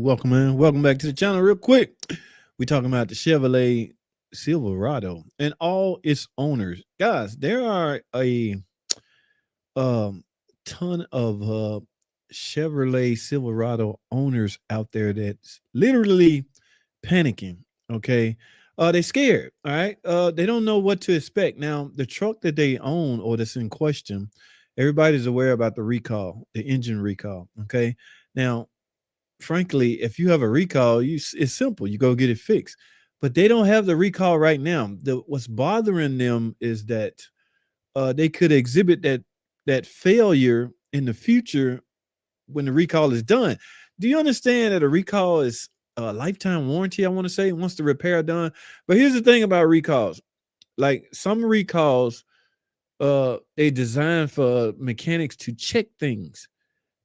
welcome in. Welcome back to the channel. Real quick, we talking about the Chevrolet Silverado and all its owners. Guys, there are a um ton of Chevrolet Silverado owners out there that's literally panicking. Okay, they scared. All right, they don't know what to expect. Now, the truck that they own or that's in question, everybody's aware about the recall, the engine recall. Okay, now frankly, if you have a recall, it's simple. You go get it fixed. But they don't have the recall right now. What's bothering them is that they could exhibit that failure in the future when the recall is done. Do you understand that a recall is a lifetime warranty? I want to say once the repair done. But here's the thing about recalls: like some recalls, they designed for mechanics to check things.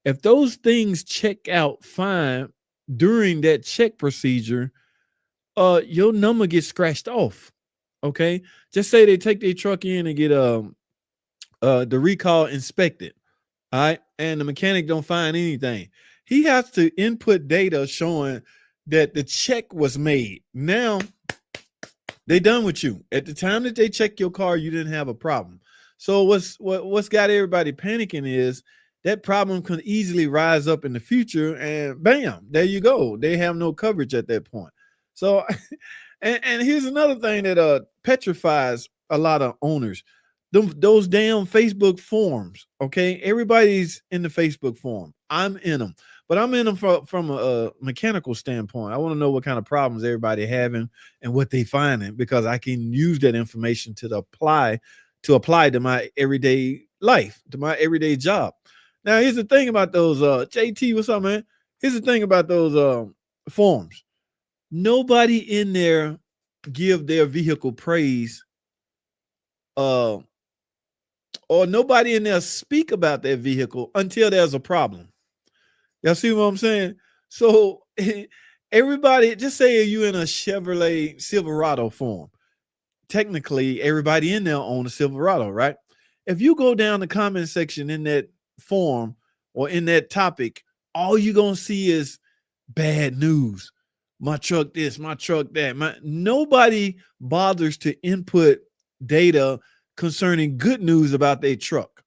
If those things check out fine during that check procedure, your number gets scratched off. Okay, just say they take their truck in and get the recall inspected. All right, and the mechanic don't find anything. He has to input data showing that the check was made. Now they done with you. At the time that they check your car, you didn't have a problem. So what's got everybody panicking is that problem can easily rise up in the future, and bam, there you go. They have no coverage at that point. So, and here's another thing that petrifies a lot of owners. Those damn Facebook forums. Okay, everybody's in the Facebook forum. I'm in them, but I'm in them from a mechanical standpoint. I want to know what kind of problems everybody having and what they finding, because I can use that information to apply to my everyday life, to my everyday job. Now, here's the thing about those JT, what's up, man? Here's the thing about those forums. Nobody in there give their vehicle praise, uh, or nobody in there speak about their vehicle until there's a problem. Y'all see what I'm saying? So everybody, just say you in a Chevrolet Silverado forum. Technically, everybody in there own a Silverado, right? If you go down the comment section in that forum or in that topic, all you're gonna see is bad news. My truck this, my truck that. Nobody bothers to input data concerning good news about their truck.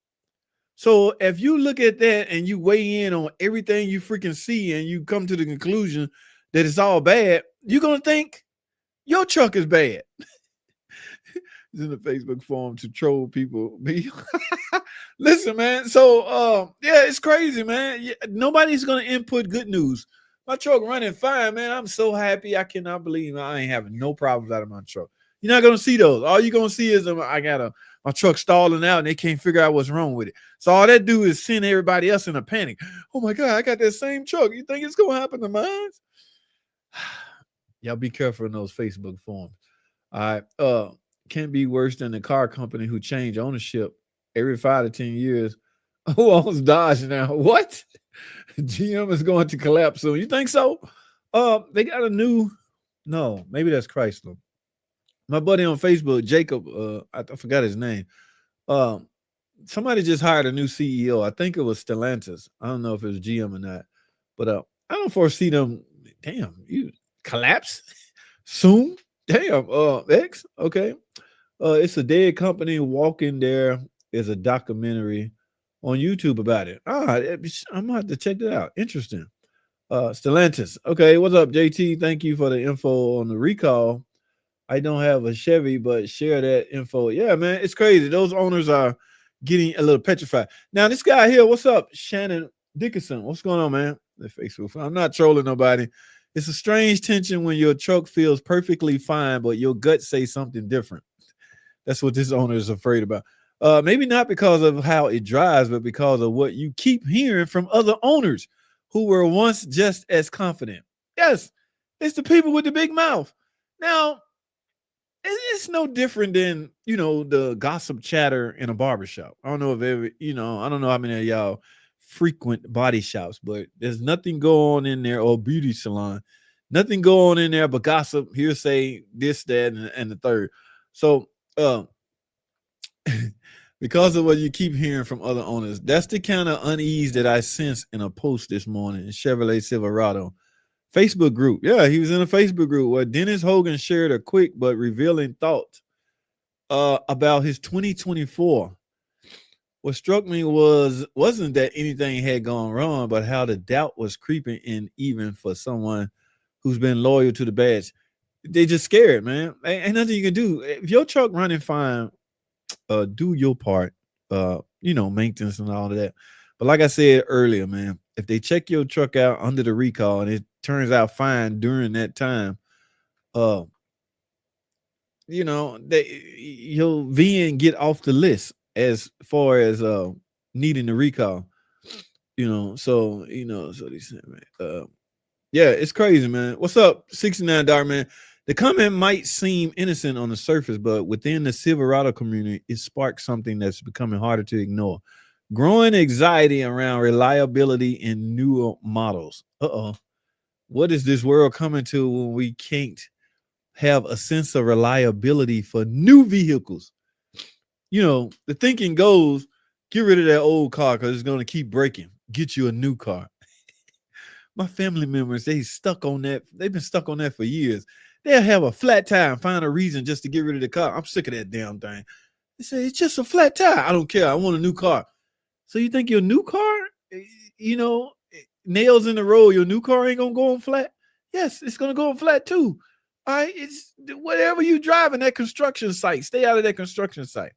So if you look at that and you weigh in on everything you freaking see and you come to the conclusion that it's all bad, you're gonna think your truck is bad. It's in the Facebook forum to troll people. Listen, man. So yeah, it's crazy, man. Nobody's gonna input good news. My truck running fine, man. I'm so happy. I cannot believe I ain't having no problems out of my truck. You're not gonna see those. All you're gonna see is I got my truck stalling out and they can't figure out what's wrong with it. So all that do is send everybody else in a panic. Oh my God, I got that same truck. You think it's gonna happen to mine? Y'all be careful in those Facebook forums. All right. Can't be worse than the car company who change ownership every 5 to 10 years. Who owns Dodge now? What? GM is going to collapse soon. You think so? They got a new. No, maybe that's Chrysler. My buddy on Facebook, Jacob. I forgot his name. Um, Somebody just hired a new CEO. I think it was Stellantis. I don't know if it was GM or not, but I don't foresee them. Damn, you collapse soon. Damn. X. Okay. It's a dead company. Walking There is a documentary on YouTube about it. I'm gonna have to check that out. Interesting. Stellantis. Okay, what's up, JT? Thank you for the info on the recall. I don't have a Chevy, but share that info. Yeah, man, it's crazy. Those owners are getting a little petrified. Now, this guy here, what's up? Shannon Dickinson. What's going on, man? The Facebook. I'm not trolling nobody. It's a strange tension when your truck feels perfectly fine, but your gut says something different. That's what this owner is afraid about. Maybe not because of how it drives, but because of what you keep hearing from other owners who were once just as confident. Yes, it's the people with the big mouth. Now, it's no different than, the gossip chatter in a barbershop. I don't know if I don't know how many of y'all frequent body shops, but there's nothing going on in there, or beauty salon. Nothing going on in there but gossip, hearsay, this, that, and the third. So, because of what you keep hearing from other owners, that's the kind of unease that I sense in a post this morning in Chevrolet Silverado Facebook group. Yeah, he was in a Facebook group where Dennis Hogan shared a quick but revealing thought about his 2024. What struck me wasn't that anything had gone wrong, but how the doubt was creeping in, even for someone who's been loyal to the badge. They just scared, man. Ain't nothing you can do. If your truck running fine, do your part. Maintenance and all of that. But like I said earlier, man, if they check your truck out under the recall and it turns out fine during that time, uh, you'll VN get off the list as far as needing the recall. So they said, man. Yeah, it's crazy, man. What's up, 69 Dark Man? The comment might seem innocent on the surface, but within the Silverado community, it sparks something that's becoming harder to ignore. Growing anxiety around reliability in newer models. Uh-oh. What is this world coming to when we can't have a sense of reliability for new vehicles? The thinking goes, get rid of that old car because it's going to keep breaking. Get you a new car. My family members, they stuck on that. They've been stuck on that for years. They'll have a flat tire and find a reason just to get rid of the car. I'm sick of that damn thing. They say, it's just a flat tire. I don't care. I want a new car. So you think your new car, you know, nails in the road, your new car ain't going to go on flat? Yes, it's going to go on flat too. All right, it's whatever you drive in that construction site, stay out of that construction site.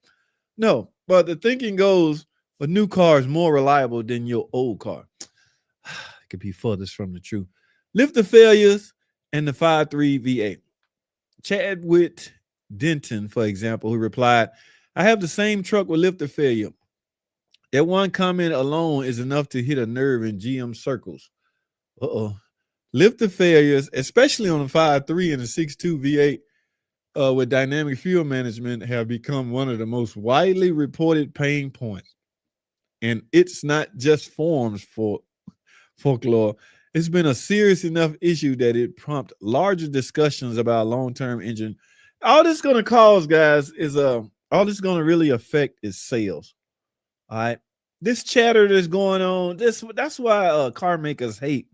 No, but the thinking goes, a new car is more reliable than your old car. It could be furthest from the truth. Lifter failures and the 5.3 V8. Chadwick Denton, for example, who replied, I have the same truck with lifter failure. That one comment alone is enough to hit a nerve in GM circles. Uh-oh. Lifter failures, especially on the 5.3 and the 6.2 V8 with dynamic fuel management, have become one of the most widely reported pain points. And it's not just forms for folklore. It's been a serious enough issue that it prompted larger discussions about long-term engine. All this is going to cause, guys, is all this is going to really affect is sales. All right. This chatter that's going on, that's why car makers hate.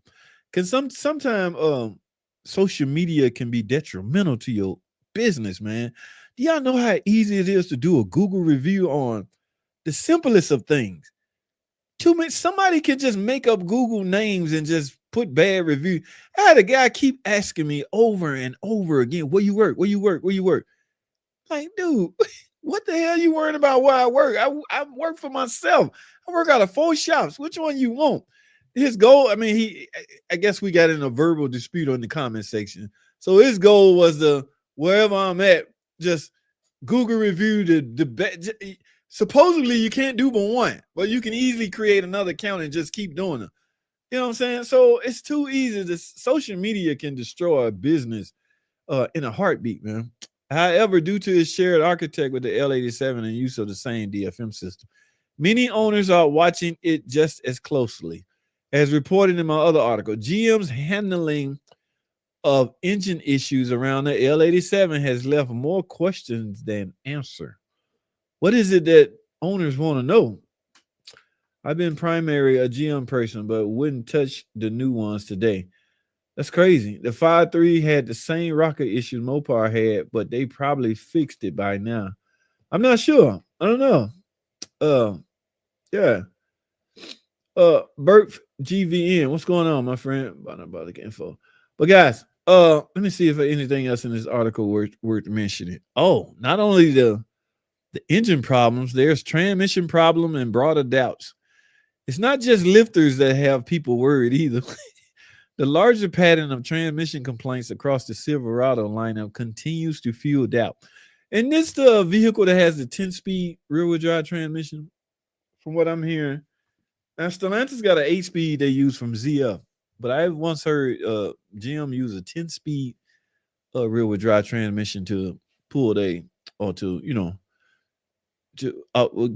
Because sometimes social media can be detrimental to your business, man. Do y'all know how easy it is to do a Google review on the simplest of things? Somebody can just make up Google names and just put bad review. I had a guy keep asking me over and over again, where you work, where you work, where you work. Like, dude, what the hell you worrying about where I work? I work for myself. I work out of 4 shops. Which one you want? His goal, I guess we got in a verbal dispute on the comment section. So his goal was to, wherever I'm at, just Google review the best. Supposedly you can't do but one, but you can easily create another account and just keep doing it. You know what I'm saying? So it's too easy. Social media can destroy a business in a heartbeat, man. However, due to its shared architect with the L87 and use of the same DFM system, many owners are watching it just as closely. As reported in my other article, GM's handling of engine issues around the L87 has left more questions than answer. What is it that owners want to know? I've been primary a GM person, but wouldn't touch the new ones today. That's crazy. The 5.3 had the same rocket issues Mopar had, but they probably fixed it by now. I'm not sure. I don't know. Yeah. Burt GVN. What's going on, my friend? About the info. But guys, let me see if there's anything else in this article worth mentioning. Oh, not only the engine problems, there's transmission problem and broader doubts. It's not just lifters that have people worried either. The larger pattern of transmission complaints across the Silverado lineup continues to fuel doubt. And this the vehicle that has the 10-speed rear-wheel drive transmission, from what I'm hearing. Now, Stellantis got an 8-speed they use from ZF, but I once heard GM use a 10-speed rear-wheel drive transmission to pull to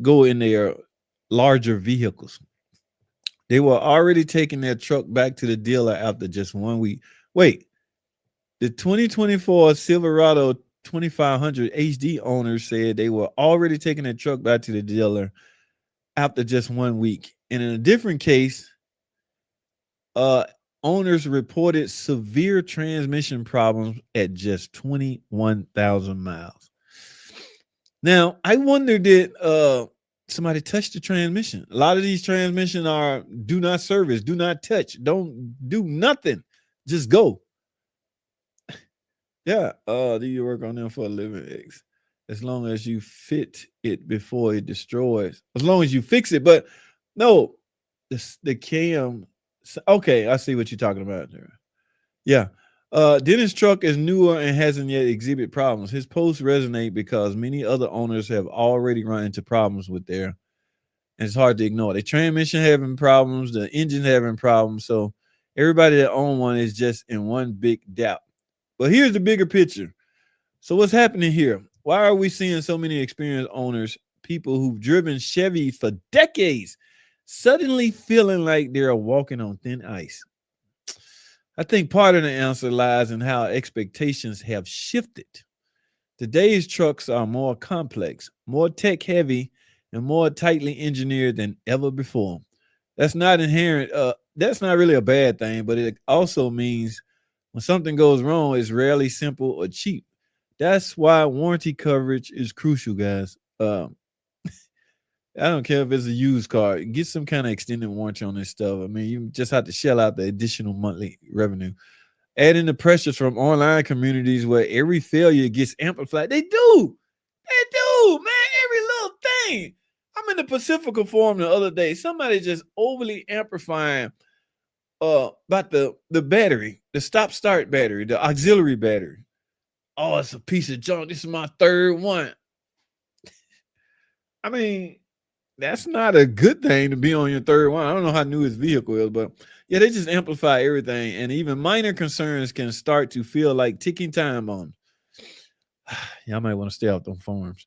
go in their larger vehicles. They were already taking their truck back to the dealer after just 1 week. Wait, the 2024 Silverado 2500 HD owners said they were already taking their truck back to the dealer after just 1 week. And in a different case, Owners reported severe transmission problems at just 21,000 miles. Now, I wonder did somebody touch the transmission? A lot of these transmission are do not service, do not touch, don't do nothing. Just go. Yeah. Do you work on them for a living? As long as you fit it before it destroys. As long as you fix it. But no, the cam. Okay, I see what you're talking about there. Yeah. Dennis' truck is newer and hasn't yet exhibit problems. His posts resonate because many other owners have already run into problems with their, and it's hard to ignore. The transmission having problems, the engine having problems. So everybody that own one is just in one big doubt. But here's the bigger picture. So what's happening here? Why are we seeing so many experienced owners, people who've driven Chevy for decades, suddenly feeling like they're walking on thin ice? I think part of the answer lies in how expectations have shifted. Today's trucks are more complex, more tech heavy, and more tightly engineered than ever before. That's not inherent. That's not really a bad thing, but it also means when something goes wrong, it's rarely simple or cheap. That's why warranty coverage is crucial, guys. I don't care if it's a used car. Get some kind of extended warranty on this stuff. I mean, you just have to shell out the additional monthly revenue. Add in the pressures from online communities where every failure gets amplified. They do. They do, man. Every little thing. I'm in the Pacifica forum the other day. Somebody just overly amplifying about the battery, the stop start battery, the auxiliary battery. Oh, it's a piece of junk. This is my third one. I mean, that's not a good thing to be on your third one. I don't know how new his vehicle is, but yeah, they just amplify everything. And even minor concerns can start to feel like ticking time on. Y'all might want to stay off them forums.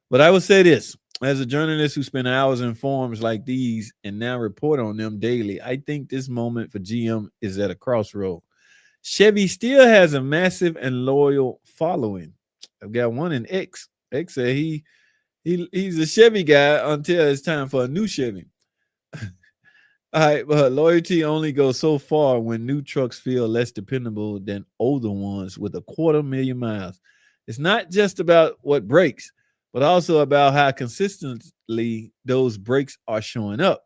But I would say this as a journalist who spent hours in forums like these and now report on them daily, I think this moment for GM is at a crossroad. Chevy still has a massive and loyal following. I've got one in X. X said he's a Chevy guy until it's time for a new Chevy. All right, but loyalty only goes so far when new trucks feel less dependable than older ones with 250,000 miles. It's not just about what breaks, but also about how consistently those breaks are showing up.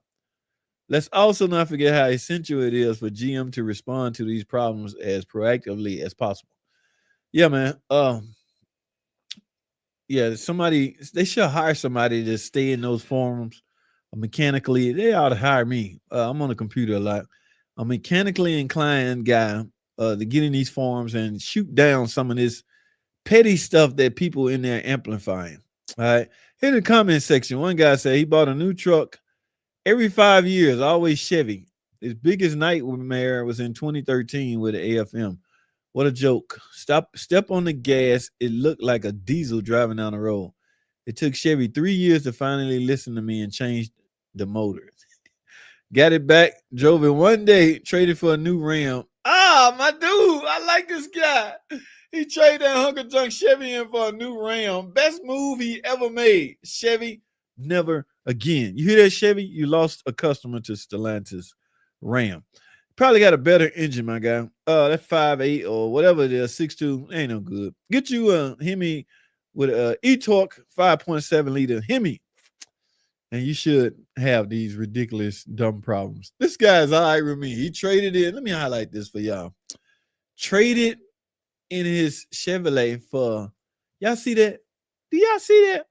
Let's also not forget how essential it is for GM to respond to these problems as proactively as possible. Yeah, man. Yeah, somebody they should hire somebody to stay in those forums. Mechanically, they ought to hire me. I'm on the computer a lot. A mechanically inclined guy to get in these forums and shoot down some of this petty stuff that people in there amplifying. All right. In the comment section, one guy said he bought a new truck every 5 years, always Chevy. His biggest nightmare was in 2013 with the AFM. What a joke. Step on the gas. It looked like a diesel driving down the road. It took Chevy 3 years to finally listen to me and change the motor. Got it back, drove it one day, traded for a new Ram. Ah, my dude, I like this guy. He traded that hunk of junk Chevy in for a new Ram. Best move he ever made. Chevy, never again. You hear that, Chevy? You lost a customer to Stellantis Ram. Probably got a better engine, my guy. That 5.8 or whatever it is, 6.2, ain't no good. Get you a Hemi with a e-torque 5.7 liter Hemi, and you should have these ridiculous dumb problems. This guy's all right with me. He traded in. Let me highlight this for y'all. Traded in his Chevrolet for, y'all see that? Do y'all see that?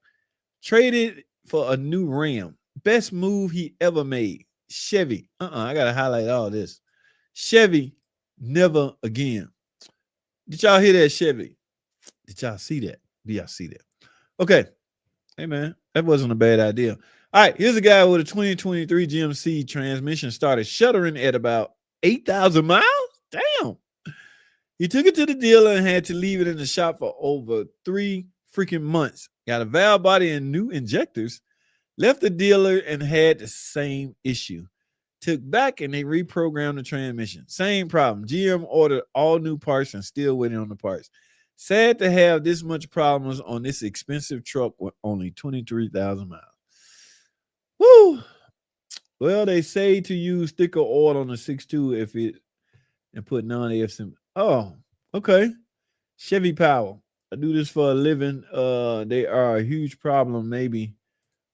Traded for a new Ram. Best move he ever made. Chevy. I gotta highlight all this. Chevy, never again. Did y'all hear that, Chevy? Did y'all see that? Do y'all see that? Okay. Hey, man, that wasn't a bad idea. All right, here's a guy with a 2023 GMC transmission started shuddering at about 8,000 miles. Damn. He took it to the dealer and had to leave it in the shop for over 3 freaking months. Got a valve body and new injectors. Left the dealer and had the same issue. Took back and they reprogrammed the transmission. Same problem. GM ordered all new parts and still waiting on the parts. Sad to have this much problems on this expensive truck with only 23,000 miles. Woo! Well, they say to use thicker oil on the 6.2 if it and put non-AF sim. Oh, okay. Chevy Power. I do this for a living. They are a huge problem. Maybe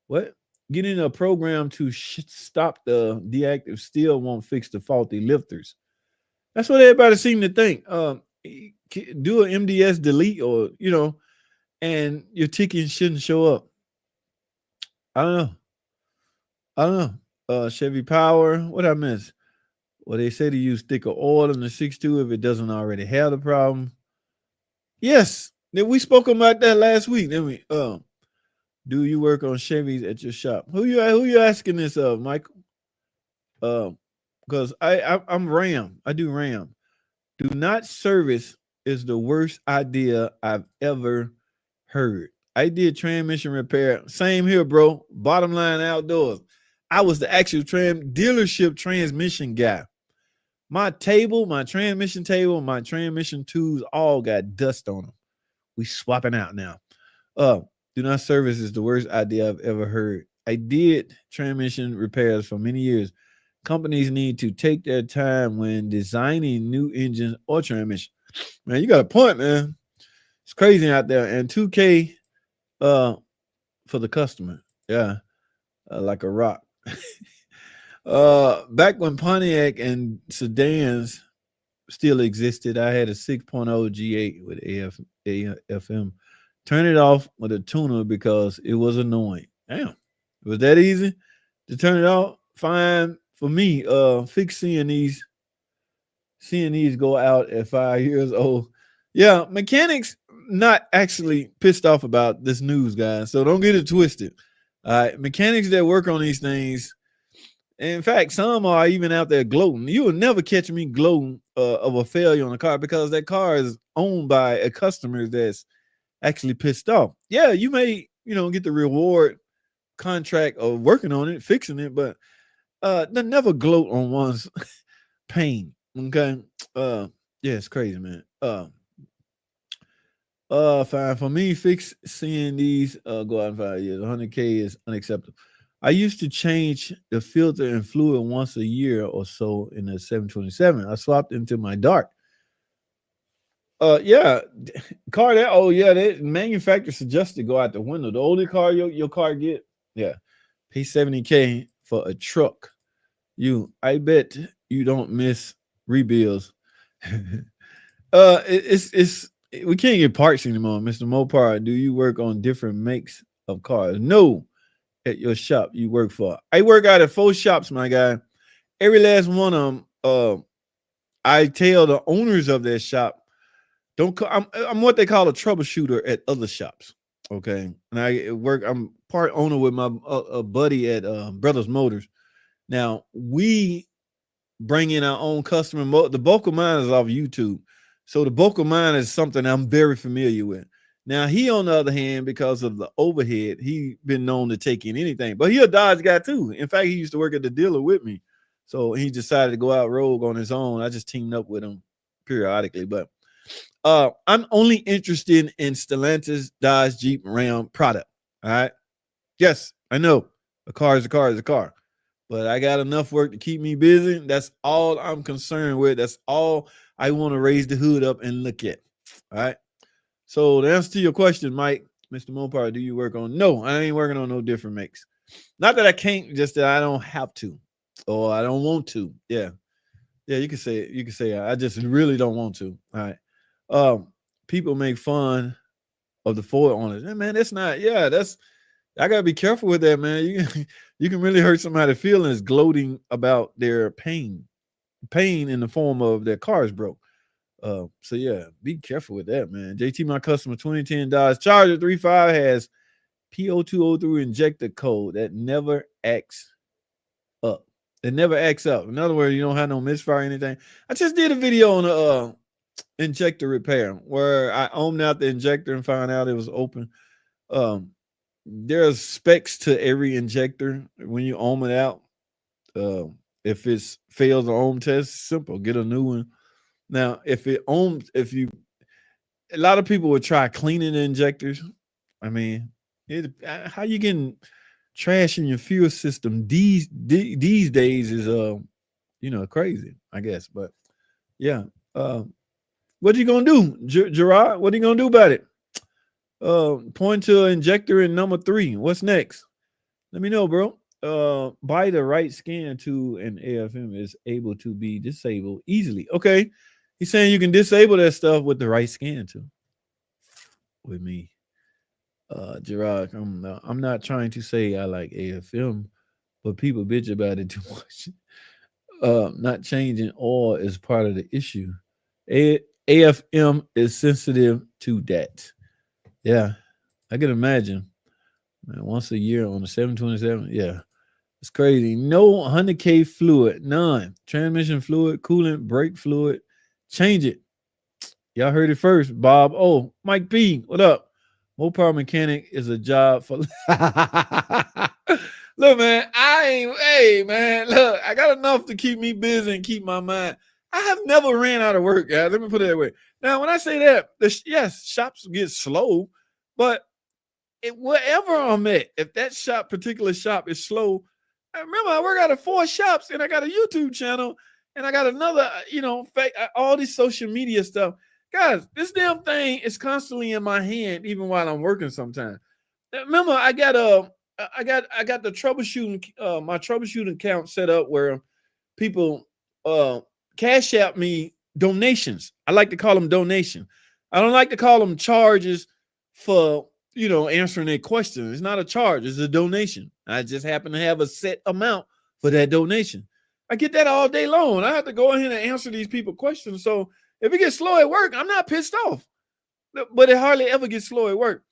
what? Getting a program to stop the deactive still won't fix the faulty lifters. That's what everybody seem to think. Do an MDS delete, or and your ticket shouldn't show up. I don't know. I don't know. Chevy Power. What I miss? Well, they say to use thicker oil in the 6.2 if it doesn't already have the problem. Yes, we spoke about that last week, didn't we? Do you work on Chevys at your shop? Who you asking this of, Michael? Because I'm Ram. I do Ram. Do not service is the worst idea I've ever heard. I did transmission repair. Same here, bro. Bottom line outdoors. I was the actual dealership transmission guy. My table, my transmission table, my transmission tools all got dust on them. We swapping out now. Uh, do not service is the worst idea I've ever heard. I did transmission repairs for many years. Companies need to take their time when designing new engines or transmission. Man, you got a point, man. It's crazy out there. And 2K uh for the customer. Yeah. Like a rock. Back when Pontiac and sedans still existed, I had a 6.0 G8 with AFM. Turn it off with a tuner because it was annoying. Damn. It was that easy to turn it off? Fine for me. Fix seeing these go out at 5 years old. Yeah, mechanics not actually pissed off about this news, guys. So don't get it twisted. All right, mechanics that work on these things. In fact, some are even out there gloating. You will never catch me gloating of a failure on a car because that car is owned by a customer that's actually pissed off. Yeah, you may, get the reward contract of working on it, fixing it, but they never gloat on one's pain. Okay. Yeah, it's crazy, man. Fine. For me, fix seeing these go out in 5 years. 100K is unacceptable. I used to change the filter and fluid once a year or so in the 727. I swapped into my dark. Yeah, car that. Oh yeah, that manufacturer suggested go out the window. The older car your car get, yeah, pay 70K for a truck. I bet you don't miss rebuilds. It's we can't get parts anymore, Mr. Mopar. Do you work on different makes of cars? No, at your shop you work for. I work out at 4 shops, my guy. Every last one of them. I tell the owners of that shop, don't. I'm what they call a troubleshooter at other shops. Okay, and I work. I'm part owner with my buddy at Brothers Motors. Now we bring in our own customer. The bulk of mine is off YouTube. So the bulk of mine is something I'm very familiar with. Now he, on the other hand, because of the overhead, he been known to take in anything. But he a Dodge guy too. In fact, he used to work at the dealer with me. So he decided to go out rogue on his own. I just teamed up with him periodically. But I'm only interested in Stellantis, Dodge, Jeep, Ram product. All right. Yes, I know. A car is a car is a car. But I got enough work to keep me busy. That's all I'm concerned with. That's all I want to raise the hood up and look at. All right. So the answer to your question, Mike, Mr. Mopar, do you work on? No, I ain't working on no different makes. Not that I can't, just that I don't have to, or I don't want to. Yeah. Yeah, you can say it. You can say I just really don't want to. All right. People make fun of the Ford owners. Hey, man, that's not, yeah, that's I gotta be careful with that, man. You can really hurt somebody's feelings gloating about their pain in the form of their cars broke. So yeah, be careful with that, man. JT, my customer, 2010 Dodge Charger 3.5 has P0203 injector code that never acts up. It never acts up. In other words, you don't have no misfire or anything. I just did a video on a injector repair where I ohmed out the injector and found out it was open. There's specs to every injector when you ohm it out. If it fails the ohm test, simple, get a new one. Now, if a lot of people would try cleaning the injectors. I mean, how you getting trash in your fuel system these days is crazy, I guess. But Yeah. What you gonna do, Gerard? What are you gonna do about it? Point to injector in number 3. What's next? Let me know, bro. By the right scan to an AFM is able to be disabled easily. Okay. He's saying you can disable that stuff with the right scan to. With me. Gerard, I'm not trying to say I like AFM, but people bitch about it too much. Not changing oil is part of the issue. AFM is sensitive to that. Yeah, I can imagine. Man, once a year on the 727. Yeah, it's crazy. No 100K fluid, none. Transmission fluid, coolant, brake fluid. Change it. Y'all heard it first. Bob. Oh, Mike P. What up? Mopar mechanic is a job for. Look, man, I ain't. Hey, man, look, I got enough to keep me busy and keep my mind. I have never ran out of work, guys. Let me put it that way. Now, when I say that, yes, shops get slow, but wherever I'm at, if that particular shop is slow, I remember I work out of 4 shops and I got a YouTube channel and I got another, all this social media stuff. Guys, this damn thing is constantly in my hand, even while I'm working sometimes. Remember, I got the troubleshooting, my troubleshooting account set up where people uh cash out me donations. I like to call them donations. I don't like to call them charges for answering their question. It's not a charge, it's a donation. I just happen to have a set amount for that donation. I get that all day long. I have to go ahead and answer these people questions. So if it gets slow at work, I'm not pissed off. But it hardly ever gets slow at work.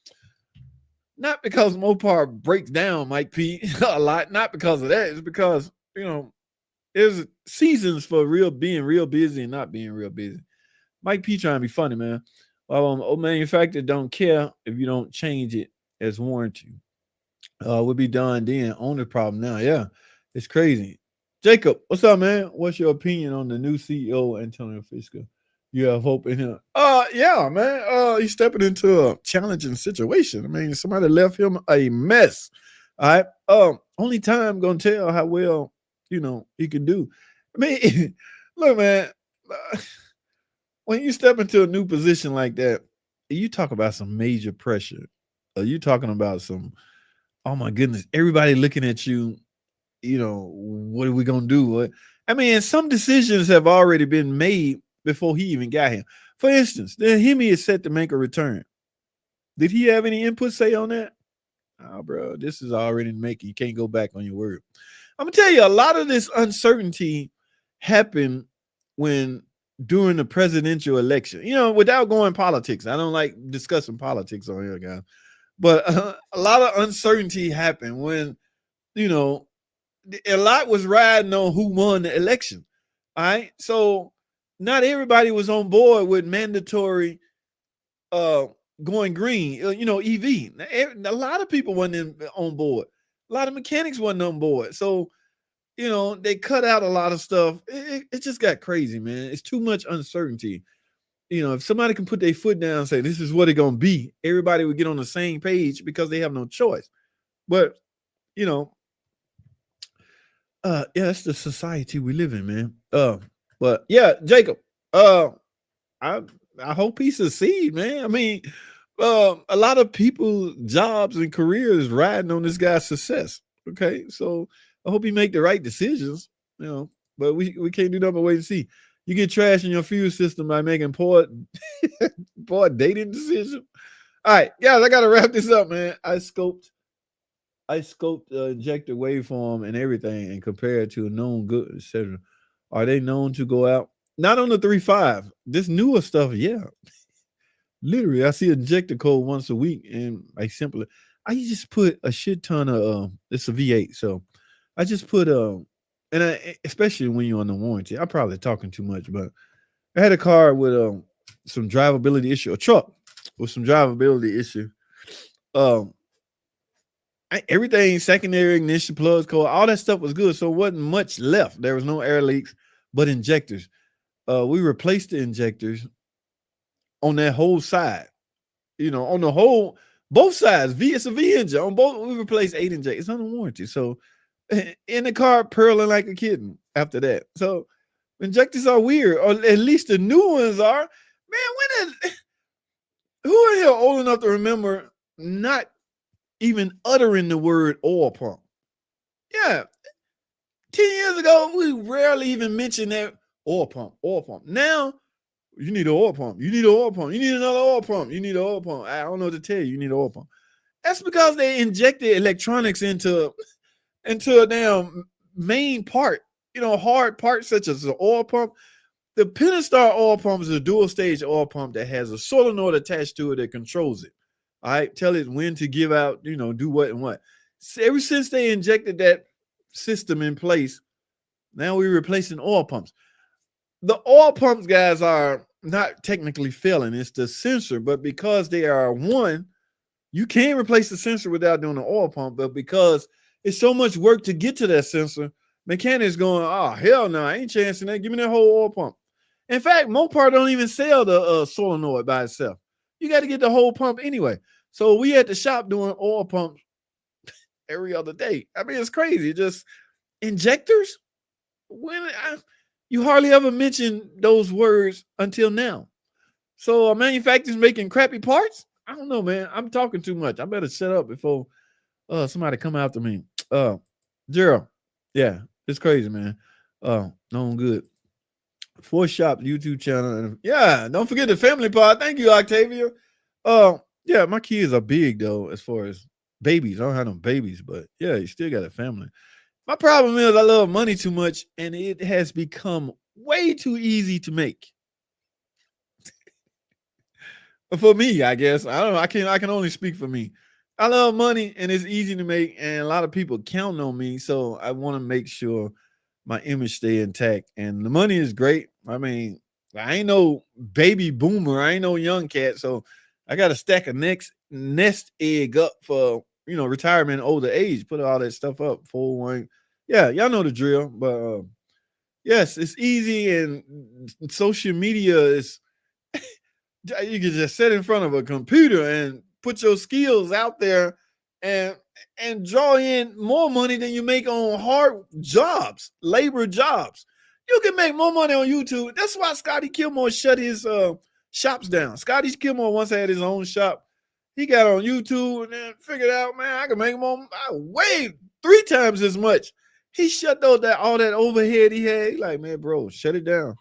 Not because Mopar breaks down, Mike P, a lot. Not because of that. It's because, there's seasons for being real busy and not being real busy. Mike P trying to be funny, man. Old manufacturer don't care if you don't change it as warranty. We'll be done then. Owner problem now. Yeah, it's crazy. Jacob, what's up, man? What's your opinion on the new CEO, Antonio Fisco? You have hope in him? Yeah, man. He's stepping into a challenging situation. I mean, somebody left him a mess. All right. Only time gonna tell how well he can do. I mean, look, man. When you step into a new position like that, you talk about some major pressure. You talking about some, oh my goodness, everybody looking at you, what are we gonna do? I mean, some decisions have already been made before he even got here. For instance, the Hemi is set to make a return. Did he have any input say on that? Oh, bro, this is already making. You can't go back on your word. I'm gonna tell you, a lot of this uncertainty happened when during the presidential election. Without going politics. I don't like discussing politics on here, guys. But a lot of uncertainty happened when, a lot was riding on who won the election. All right. So not everybody was on board with mandatory going green, EV. A lot of people wasn't on board. A lot of mechanics wasn't on board. So, they cut out a lot of stuff. It just got crazy, man. It's too much uncertainty. If somebody can put their foot down and say, this is what it's going to be, everybody would get on the same page because they have no choice. But, yeah, it's the society we live in, man. But yeah, Jacob, I hope he succeed, man. I mean, a lot of people, jobs and careers riding on this guy's success. Okay, so I hope he make the right decisions. But we can't do nothing but wait and see. You get trash in your fuel system by making poor dating decisions. All right, guys, I gotta wrap this up, man. I scoped the injector waveform and everything and compare it to a known good, etc. Are they known to go out? Not on the 3.5. This newer stuff, yeah. Literally, I see injector code once a week, and I just put a shit ton of it's a V8, so I just put especially when you're on the warranty. I'm probably talking too much, but I had a car with some drivability issue, a truck with some drivability issue. Everything, secondary ignition plugs, core, all that stuff was good, so it wasn't much left. There was no air leaks, but injectors. We replaced the injectors on that whole side. On the whole, both sides. It's a V engine. On both, we replaced 8 injectors. It's on the warranty. So in the car, purling like a kitten after that. So Injectors are weird, or at least the new ones are. Man, when did who in here old enough to remember not even uttering the word oil pump? Yeah, 10 years ago, we rarely even mentioned that oil pump, oil pump. Now, you need an oil pump. You need an oil pump. You need another oil pump. You need an oil pump. I don't know what to tell you. You need an oil pump. That's because they injected electronics into a damn main part. Hard parts such as the oil pump. The Pentastar oil pump is a dual stage oil pump that has a solenoid attached to it that controls it. All right, tell it when to give out, do what and what. So ever since they injected that system in place, now we're replacing oil pumps. The oil pumps, guys, are not technically failing. It's the sensor, but because they are one, you can replace the sensor without doing the oil pump. But because it's so much work to get to that sensor, mechanics going, oh, hell no, I ain't chancing that. Give me that whole oil pump. In fact, Mopar don't even sell the solenoid by itself. You got to get the whole pump anyway. So we at the shop doing oil pumps every other day. I mean, it's crazy. Just injectors. You hardly ever mention those words until now. So a manufacturer's making crappy parts. I don't know, man. I'm talking too much. I better shut up before somebody come after me. Gerald, yeah, it's crazy, man. No, I'm good. Four Shop YouTube channel, and yeah, don't forget the family part. Thank you, Octavia. Yeah, my kids are big though, as far as babies. I don't have no babies, but yeah, you still got a family. My problem is I love money too much, and it has become way too easy to make. For me, I guess. I don't know. I can only speak for me. I love money and it's easy to make, and a lot of people count on me. So I want to make sure my image stay intact. And the money is great. I mean, I ain't no baby boomer. I ain't no young cat. So I got to stack a next nest egg up for retirement, older age. Put all that stuff up. 401. Yeah, y'all know the drill. But yes, it's easy, and social media is you can just sit in front of a computer and put your skills out there and draw in more money than you make on hard jobs, labor jobs. You can make more money on YouTube. That's why Scotty Kilmore shut his shops down. Scotty Kilmore once had his own shop. He got on YouTube and then figured out, man, I can make more, way 3 times as much. He shut all that overhead he had. He like, man, bro, shut it down.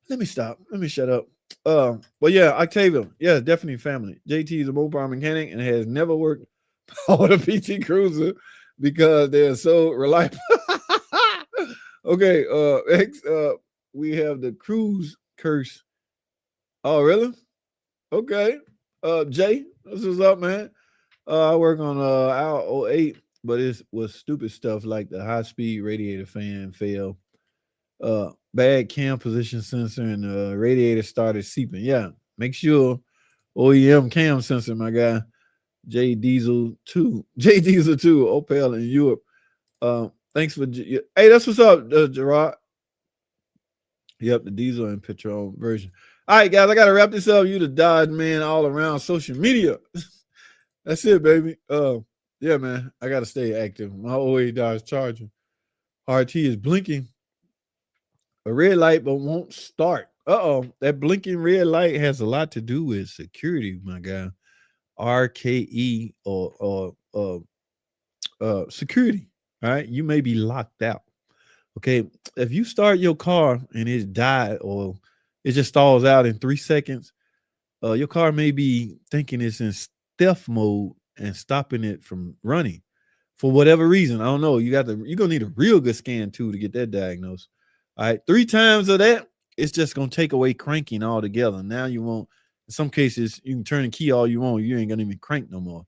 Let me stop. Let me shut up. But yeah, Octavia, yeah, definitely family. JT is a mobile mechanic and has never worked on a PT Cruiser because they're so reliable. Okay, we have the cruise curse. Oh, really? Okay. Jay, this is up, man. I work on our '08, but it was stupid stuff like the high speed radiator fan fail, bad cam position sensor, and the radiator started seeping. Yeah, make sure OEM cam sensor, my guy. J Diesel 2. J Diesel 2, Opel in Europe. Thanks for hey, that's what's up, Gerard. Yep, the diesel and petrol version. All right, guys, I gotta wrap this up. You the Dodge man all around social media. That's it, baby. Yeah, man, I gotta stay active. My old Dodge Charger RT is blinking a red light, but won't start. That blinking red light has a lot to do with security, my guy. RKE or security. All right, you may be locked out. Okay, if you start your car and it died or it just stalls out in 3 seconds, your car may be thinking it's in stealth mode and stopping it from running for whatever reason. I don't know. You're gonna need a real good scan too to get that diagnosed. All right, 3 times of that, it's just gonna take away cranking altogether. Now you won't. In some cases, you can turn the key all you want. You ain't gonna even crank no more.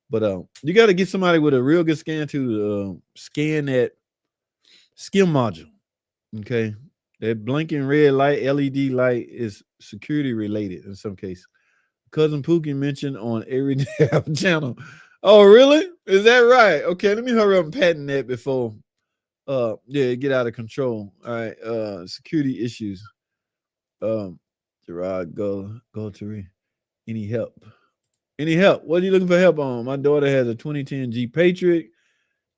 But you got to get somebody with a real good scan to scan that skim module. Okay, that blinking red light, LED light is security related in some cases. Cousin Pookie mentioned on every damn channel. Oh, really? Is that right? Okay, let me hurry up and patent that before yeah, get out of control. All right. Security issues. Um, Gerard, go to any help. Any help? What are you looking for help on? My daughter has a 2010 Jeep Patriot.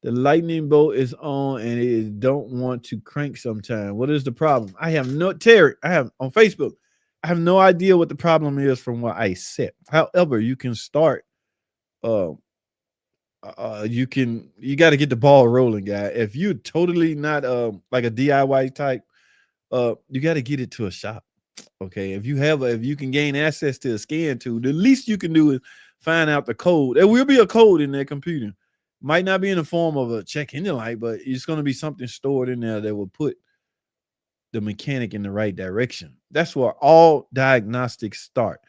The lightning bolt is on and it don't want to crank sometime. What is the problem? I have no Terry. I have on Facebook. I have no idea what the problem is from what I said. However, you can start. Uh, you got to get the ball rolling, guy. If you're totally not like a DIY type, you got to get it to a shop. Okay, if you can gain access to a scan tool, the least you can do is find out the code. There will be a code in that computer. Might not be in the form of a check engine light, but it's going to be something stored in there that will put the mechanic in the right direction. That's where all diagnostics start.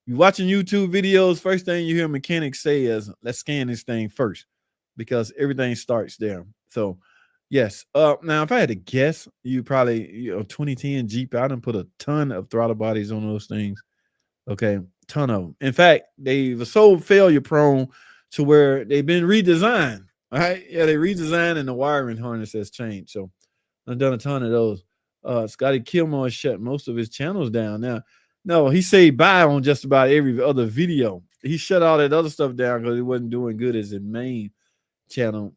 You're watching YouTube videos, first thing you hear mechanics say is, let's scan this thing first, because everything starts there. So yes. Now if I had to guess, you probably 2010 Jeep. I done put a ton of throttle bodies on those things. Okay, ton of them. In fact, they were so failure prone to where they've been redesigned. All right, yeah, they redesigned and the wiring harness has changed. So I've done a ton of those. Scotty Kilmore shut most of his channels down. Now, no, he said bye on just about every other video. He shut all that other stuff down because it wasn't doing good as his main channel.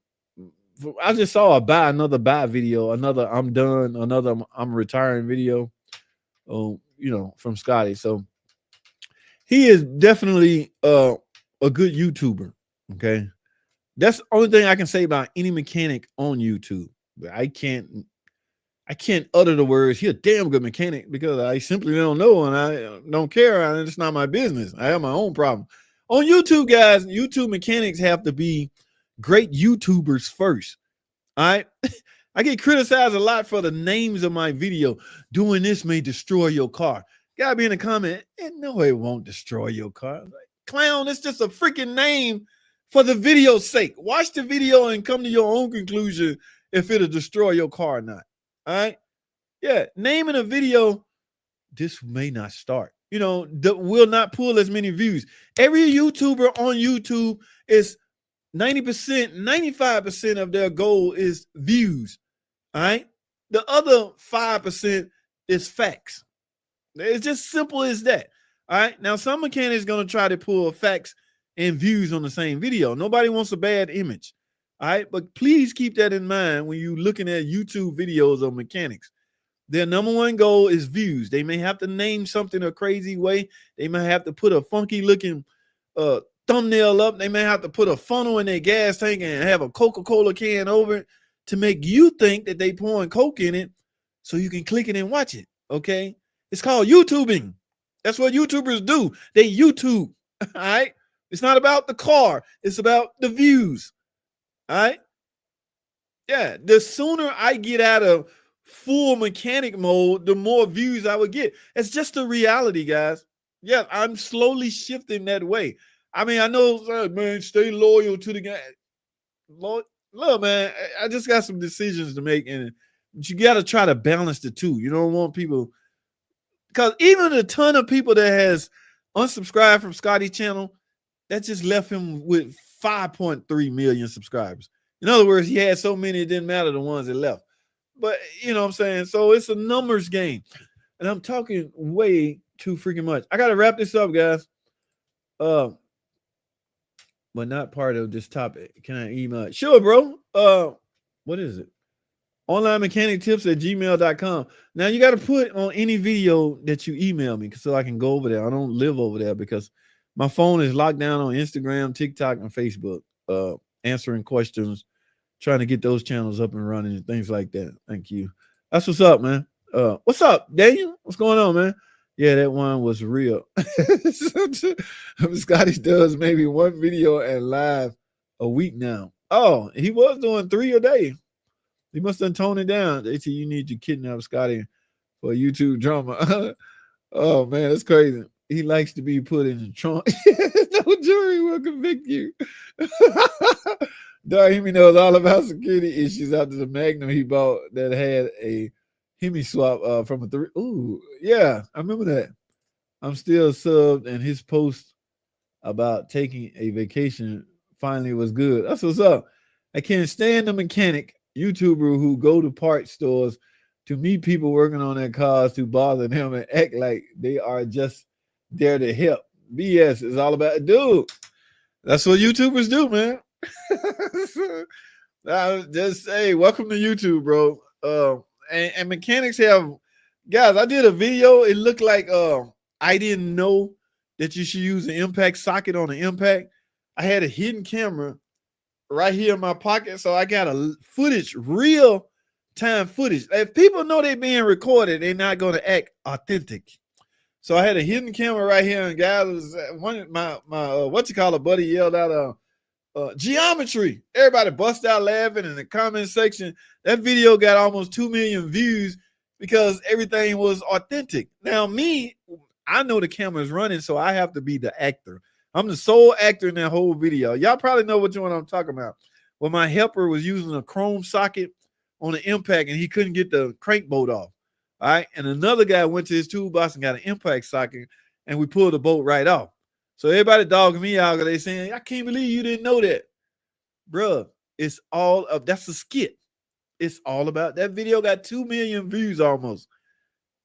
I just saw another buy video, another I'm done, another I'm retiring video. Oh, from Scotty. So he is definitely a good YouTuber. Okay. That's the only thing I can say about any mechanic on YouTube. I can't utter the words, "He's a damn good mechanic," because I simply don't know and I don't care. And it's not my business. I have my own problem. On YouTube, guys, YouTube mechanics have to be great YouTubers first. All right. I get criticized a lot for the names of my video. Doing this may destroy your car. Gotta be in the comment. And no, it won't destroy your car. Like, clown, it's just a freaking name for the video's sake. Watch the video and come to your own conclusion if it'll destroy your car or not. All right. Yeah. Naming a video, this may not start. Will not pull as many views. Every YouTuber on YouTube is 90%, 95% of their goal is views. All right. The other 5% is facts. It's just simple as that. All right. Now, some mechanics going to try to pull facts and views on the same video. Nobody wants a bad image. All right. But please keep that in mind when you're looking at YouTube videos of mechanics. Their number one goal is views. They may have to name something a crazy way. They may have to put a funky looking thumbnail up. They may have to put a funnel in their gas tank and have a Coca-Cola can over it to make you think that they pouring Coke in it so you can click it and watch it. Okay. It's called YouTubing. That's what YouTubers do. They YouTube. All right. It's not about the car. It's about the views. All right. Yeah. The sooner I get out of full mechanic mode, the more views I would get. It's just the reality, guys. Yeah. I'm slowly shifting that way. I mean, I know, man, stay loyal to the guy. Look, man, I just got some decisions to make, and you got to try to balance the two. You don't want people, because even a ton of people that has unsubscribed from Scotty's channel, that just left him with 5.3 million subscribers. In other words, he had so many, it didn't matter the ones that left. But you know what I'm saying? So it's a numbers game. And I'm talking way too freaking much. I got to wrap this up, guys. But not part of this topic. Can I email? Sure, bro. What is it? Online mechanic tips at gmail.com. Now you got to put on any video that you email me so I can go over there. I don't live over there because my phone is locked down on Instagram, TikTok, and Facebook. Answering questions, trying to get those channels up and running and things like that. Thank you. That's what's up, man. What's up, Daniel? What's going on, man? Yeah, that one was real. Scotty does maybe one video and live a week now. Oh, he was doing 3 a day. He must have toned it down. They say you need to kidnap Scotty for YouTube drama. Oh, man, that's crazy. He likes to be put in the trunk. No jury will convict you. Darhemi knows all about security issues after the Magnum he bought that had a Hemi swap from a 3. Ooh, yeah, I remember that. I'm still subbed, and his post about taking a vacation finally was good. That's what's up. I can't stand the mechanic YouTuber who go to parts stores to meet people working on their cars to bother them and act like they are just there to help. BS is all about, dude. That's what YouTubers do, man. Just hey, welcome to YouTube, bro. And mechanics have guys. I did a video. It looked like I didn't know that you should use an impact socket on the impact. I had a hidden camera right here in my pocket, so I got a footage, real time footage. If people know they're being recorded, they're not going to act authentic. So I had a hidden camera right here, and guys, was one my what you call a buddy yelled out, geometry. Everybody bust out laughing in the comment section. That video got almost 2 million views because everything was authentic. Now, me, I know the camera's running, so I have to be the actor. I'm the sole actor in that whole video. Y'all probably know which one I'm talking about. Well, my helper was using a chrome socket on the impact and he couldn't get the crank bolt off. All right. And another guy went to his toolbox and got an impact socket and we pulled the bolt right off. So everybody dogging me out because they saying, I can't believe you didn't know that. Bruh, it's all of that's a skit. It's all about that video got 2 million views almost.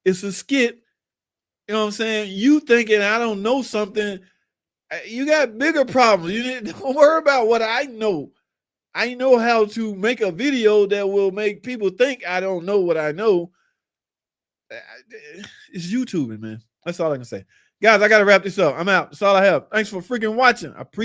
It's a skit. You know what I'm saying? You thinking I don't know something, you got bigger problems. You don't worry about what I know. I know how to make a video that will make people think I don't know what I know. It's YouTubing, man. That's all I can say. Guys, I got to wrap this up. I'm out. That's all I have. Thanks for freaking watching. I appreciate